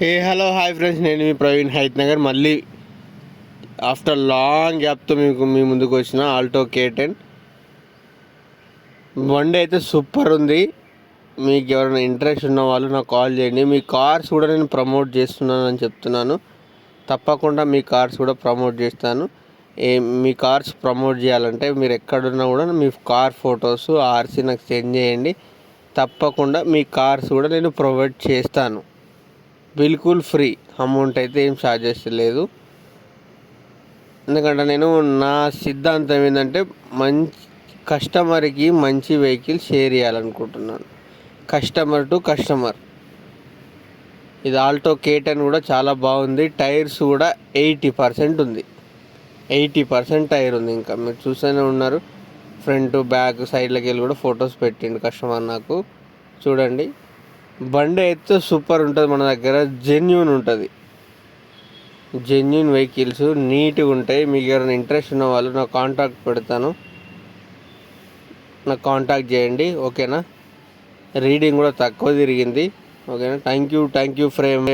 Hello hi friends, నేను మీ ప్రవీణ్ హైత్ నగర్. మళ్ళీ after long గ్యాప్తో మీ ముందుకు వచ్చిన ఆల్టో K10 బండి అయితే సూపర్ ఉంది. మీకు ఎవరైనా ఇంట్రెస్ట్ ఉన్న వాళ్ళు నాకు కాల్ చేయండి. మీ కార్స్ కూడా నేను ప్రమోట్ చేస్తున్నాను అని చెప్తున్నాను. తప్పకుండా మీ కార్స్ కూడా ప్రమోట్ చేస్తాను. మీ కార్స్ ప్రమోట్ చేయాలంటే మీరు ఎక్కడున్నా కూడా మీ కార్ ఫొటోస్ ఆర్సీ నాకు సెండ్ చేయండి. తప్పకుండా మీ కార్స్ కూడా నేను ప్రొవైడ్ చేస్తాను. బిల్కుల్ ఫ్రీ, అమౌంట్ అయితే ఏం ఛార్జ్ చేస్తలేదు. ఎందుకంటే నేను నా సిద్ధాంతం ఏంటంటే కస్టమర్కి మంచి వెహికల్ షేర్ చేయాలనుకుంటున్నాను. Customer to customer. ఇది ఆల్టో K10 కూడా చాలా బాగుంది. టైర్స్ కూడా 80% ఉంది. 80% టైర్ ఉంది. ఇంకా మీరు చూస్తూనే ఉన్నారు. ఫ్రంట్ బ్యాక్ సైడ్లకి వెళ్ళి కూడా ఫొటోస్ పెట్టిండు కస్టమర్ నాకు. చూడండి, బండి అయితే సూపర్ ఉంటుంది. మన దగ్గర జెన్యూన్ ఉంటుంది. జెన్యూన్ వెహికల్స్ నీట్గా ఉంటాయి. మీకు ఎవరైనా ఇంట్రెస్ట్ ఉన్న వాళ్ళు నాకు కాంటాక్ట్ పెడతాను, నాకు కాంటాక్ట్ చేయండి. ఓకేనా? రీడింగ్ కూడా తక్కువ తిరిగింది. ఓకేనా? Thank you frame.